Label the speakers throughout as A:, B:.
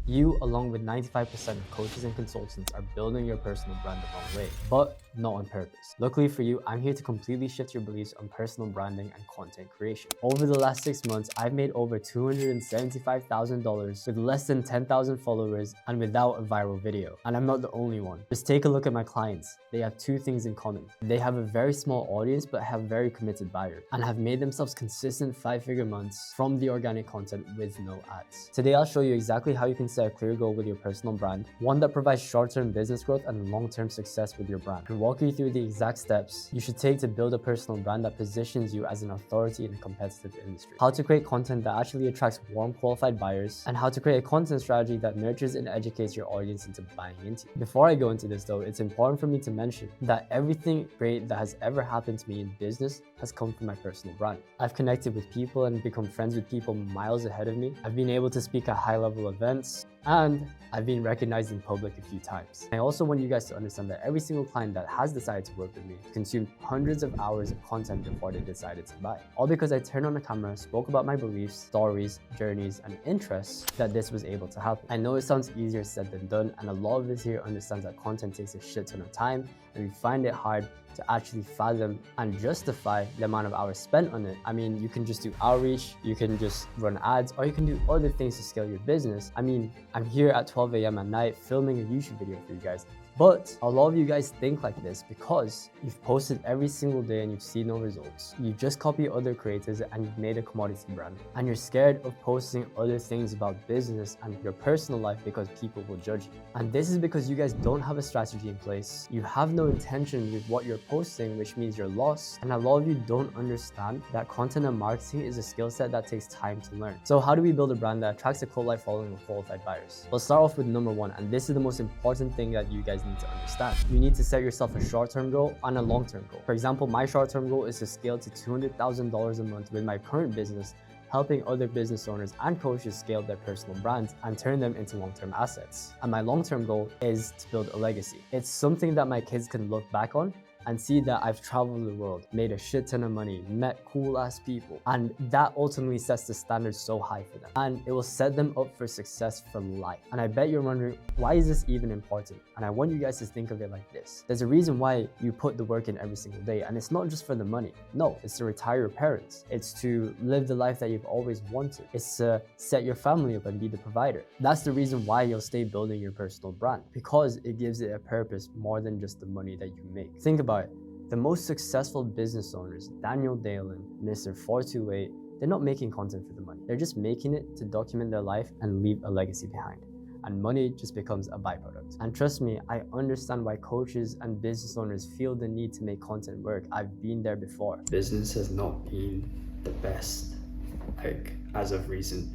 A: You, along with 95% of coaches and consultants, are building your personal brand the wrong way, but not on purpose. Luckily for you, I'm here to completely shift your beliefs on personal branding and content creation. Over the last 6 months, I've made over $275,000 with less than 10,000 followers and without a viral video. And I'm not the only one. Just take a look at my clients. They have two things in common. They have a very small audience but have very committed buyers and have made themselves consistent 5-figure months from the organic content with no ads. Today, I'll show you exactly how you can set a clear goal with your personal brand, one that provides short-term business growth and long-term success with your brand, and walk you through the exact steps you should take to build a personal brand that positions you as an authority in a competitive industry, how to create content that actually attracts warm, qualified buyers, and how to create a content strategy that nurtures and educates your audience into buying into you. Before I go into this though, it's important for me to mention that everything great that has ever happened to me in business has come from my personal brand. I've connected with people and become friends with people miles ahead of me. I've been able to speak at high-level events, and I've been recognized in public a few times. I also want you guys to understand that every single client that has decided to work with me consumed hundreds of hours of content before they decided to buy. All because I turned on the camera, spoke about my beliefs, stories, journeys, and interests that this was able to happen. I know it sounds easier said than done, and a lot of us here understands that content takes a shit ton of time, and we find it hard to actually fathom and justify the amount of hours spent on it. I mean, you can just do outreach, you can just run ads, or you can do other things to scale your business. I mean, I'm here at 12 a.m. at night filming a YouTube video for you guys. But a lot of you guys think like this because you've posted every single day and you've seen no results. You just copy other creators and you've made a commodity brand. And you're scared of posting other things about business and your personal life because people will judge you. And this is because you guys don't have a strategy in place. You have no intention with what you're posting, which means you're lost. And a lot of you don't understand that content and marketing is a skill set that takes time to learn. So how do we build a brand that attracts a cult-like following of qualified buyers? We'll start off with number one, and this is the most important thing that you guys need to understand. You need to set yourself a short-term goal and a long-term goal. For example, my short-term goal is to scale to $200,000 a month with my current business, helping other business owners and coaches scale their personal brands and turn them into long-term assets. And my long-term goal is to build a legacy. It's something that my kids can look back on and see that I've traveled the world, made a shit ton of money, met cool ass people, and that ultimately sets the standards so high for them. And it will set them up for success for life. And I bet you're wondering, why is this even important? And I want you guys to think of it like this. There's a reason why you put the work in every single day, and it's not just for the money. No, it's to retire your parents. It's to live the life that you've always wanted. It's to set your family up and be the provider. That's the reason why you'll stay building your personal brand, because it gives it a purpose more than just the money that you make. Think about it. The most successful business owners, Daniel Dalen, Mr. 428, they're not making content for the money. They're just making it to document their life and leave a legacy behind. And money just becomes a byproduct. And trust me, I understand why coaches and business owners feel the need to make content work. I've been there before.
B: Business has not been the best, as of recent,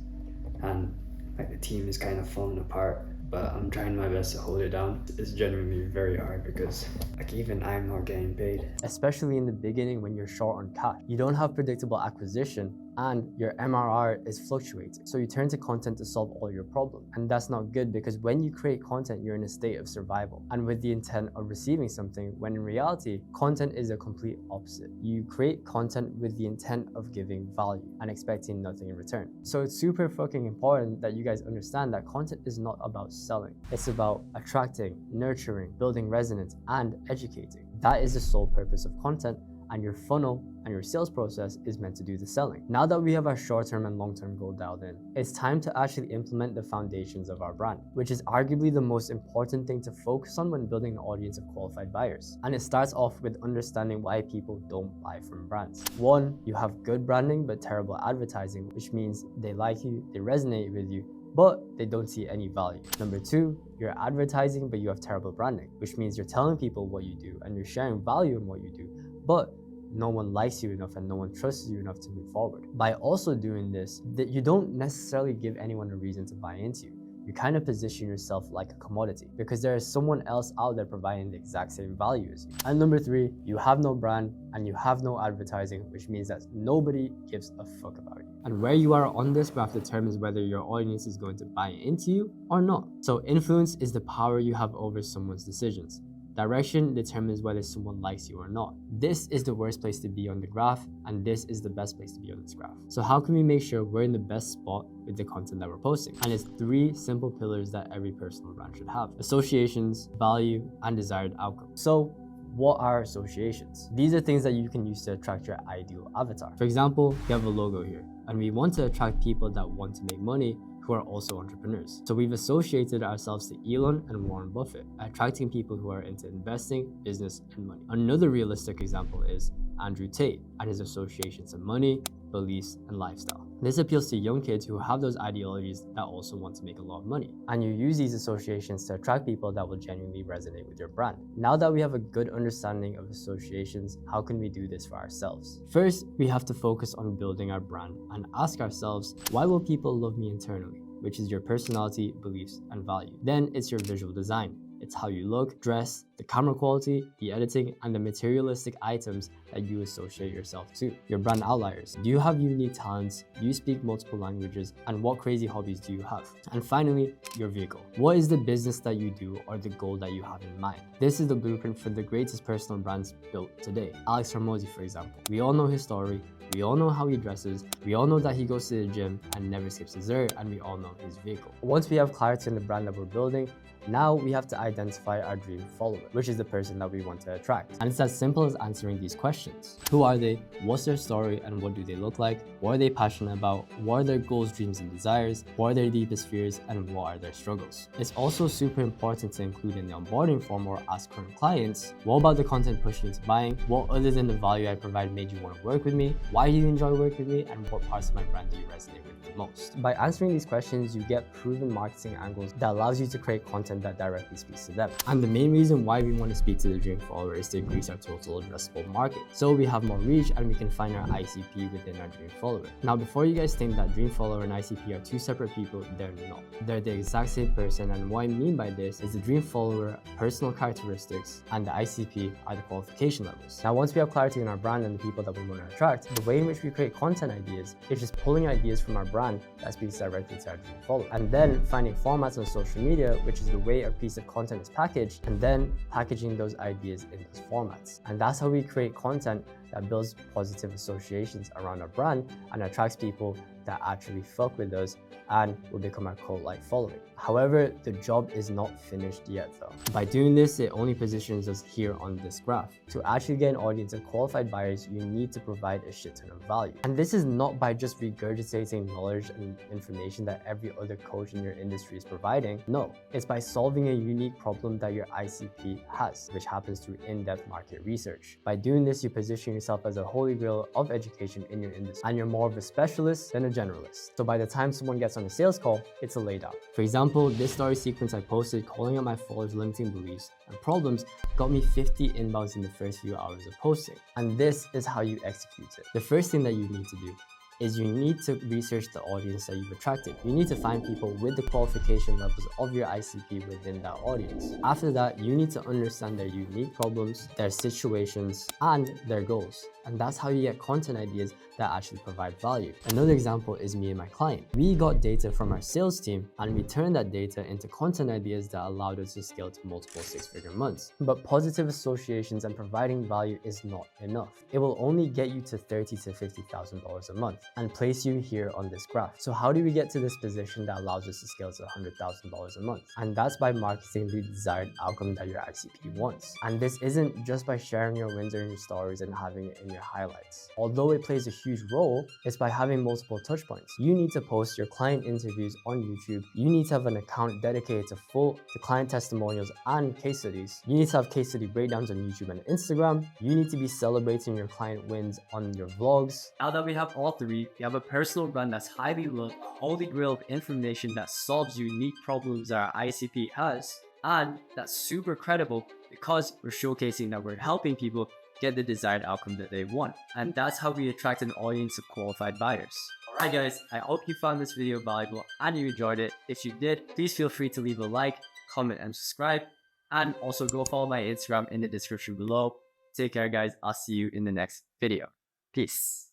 B: and the team is kind of falling apart. But I'm trying my best to hold it down. It's genuinely very hard because even I'm not getting paid.
A: Especially in the beginning when you're short on cash. You don't have predictable acquisition and your MRR is fluctuating. So you turn to content to solve all your problems. And that's not good because when you create content, you're in a state of survival and with the intent of receiving something, when in reality, content is a complete opposite. You create content with the intent of giving value and expecting nothing in return. So it's super fucking important that you guys understand that content is not about selling. It's about attracting, nurturing, building resonance, and educating. That is the sole purpose of content, and your funnel and your sales process is meant to do the selling. Now that we have our short-term and long-term goal dialed in, it's time to actually implement the foundations of our brand, which is arguably the most important thing to focus on when building an audience of qualified buyers. And it starts off with understanding why people don't buy from brands. One, you have good branding but terrible advertising, which means they like you, they resonate with you, but they don't see any value. Number two, you're advertising but you have terrible branding, which means you're telling people what you do and you're sharing value in what you do, but no one likes you enough and no one trusts you enough to move forward. By also doing this, that you don't necessarily give anyone a reason to buy into you. You kind of position yourself like a commodity because there is someone else out there providing the exact same value as you. And number three, you have no brand and you have no advertising, which means that nobody gives a fuck about you. And where you are on this graph determines whether your audience is going to buy into you or not. So influence is the power you have over someone's decisions. Direction determines whether someone likes you or not. This is the worst place to be on the graph, and this is the best place to be on this graph. So how can we make sure we're in the best spot with the content that we're posting? And it's 3 simple pillars that every personal brand should have: associations, value, and desired outcome. So what are associations? These are things that you can use to attract your ideal avatar. For example, we have a logo here, and we want to attract people that want to make money who are also entrepreneurs. So we've associated ourselves to Elon and Warren Buffett, attracting people who are into investing, business, and money. Another realistic example is Andrew Tate and his associations to money, beliefs, and lifestyle. This appeals to young kids who have those ideologies that also want to make a lot of money. And you use these associations to attract people that will genuinely resonate with your brand. Now that we have a good understanding of associations, how can we do this for ourselves? First, we have to focus on building our brand and ask ourselves, why will people love me internally? Which is your personality, beliefs, and value. Then it's your visual design. It's how you look, dress, the camera quality, the editing, and the materialistic items that you associate yourself to. Your brand outliers. Do you have unique talents? Do you speak multiple languages? And what crazy hobbies do you have? And finally, your vehicle. What is the business that you do or the goal that you have in mind? This is the blueprint for the greatest personal brands built today. Alex Hormozi, for example. We all know his story. We all know how he dresses, we all know that he goes to the gym and never skips dessert, and we all know his vehicle. Once we have clarity in the brand that we're building, now we have to identify our dream follower, which is the person that we want to attract. And it's as simple as answering these questions. Who are they? What's their story and what do they look like? What are they passionate about? What are their goals, dreams, and desires? What are their deepest fears and what are their struggles? It's also super important to include in the onboarding form or ask current clients, what about the content pushing you to buying? What other than the value I provide made you want to work with me? Why do you enjoy working with me? And what parts of my brand do you resonate with the most? By answering these questions, you get proven marketing angles that allows you to create content that directly speaks to them. And the main reason why we want to speak to the dream follower is to increase our total addressable market. So we have more reach and we can find our ICP within our dream follower. Now, before you guys think that dream follower and ICP are 2 separate people, they're not. They're the exact same person, and what I mean by this is the dream follower, personal characteristics, and the ICP are the qualification levels. Now, once we have clarity in our brand and the people that we want to attract, the way in which we create content ideas is just pulling ideas from our brand that speaks directly to our dream follower, and then finding formats on social media, which is the way a piece of content is packaged, and then packaging those ideas in those formats. And that's how we create content that builds positive associations around our brand and attracts people that actually fuck with us and will become our cult-like following. However, the job is not finished yet though. By doing this, it only positions us here on this graph. To actually get an audience of qualified buyers, you need to provide a shit ton of value. And this is not by just regurgitating knowledge and information that every other coach in your industry is providing. No, it's by solving a unique problem that your ICP has, which happens through in-depth market research. By doing this, you position yourself as a holy grail of education in your industry, and you're more of a specialist than a generalist. So by the time someone gets on a sales call, it's a laydown. For example, this story sequence I posted calling out my followers' limiting beliefs and problems got me 50 inbounds in the first few hours of posting. And this is how you execute it. The first thing that you need to do is you need to research the audience that you've attracted. You need to find people with the qualification levels of your ICP within that audience. After that, you need to understand their unique problems, their situations, and their goals. And that's how you get content ideas that actually provide value. Another example is me and my client. We got data from our sales team and we turned that data into content ideas that allowed us to scale to multiple 6-figure months. But positive associations and providing value is not enough. It will only get you to $30,000 to $50,000 a month and place you here on this graph. So how do we get to this position that allows us to scale to $100,000 a month? And that's by marketing the desired outcome that your ICP wants. And this isn't just by sharing your wins or in your stories and having it in your highlights. Although it plays a huge role, it's by having multiple touch points. You need to post your client interviews on YouTube. You need to have an account dedicated to client testimonials and case studies. You need to have case study breakdowns on YouTube and Instagram. You need to be celebrating your client wins on your vlogs.
C: Now that we have all 3, we have a personal brand that's highly loved, holy grail of information that solves unique problems that our ICP has, and that's super credible because we're showcasing that we're helping people get the desired outcome that they want. And that's how we attract an audience of qualified buyers. Alright guys, I hope you found this video valuable and you enjoyed it. If you did, please feel free to leave a like, comment, and subscribe. And also go follow my Instagram in the description below. Take care guys, I'll see you in the next video. Peace.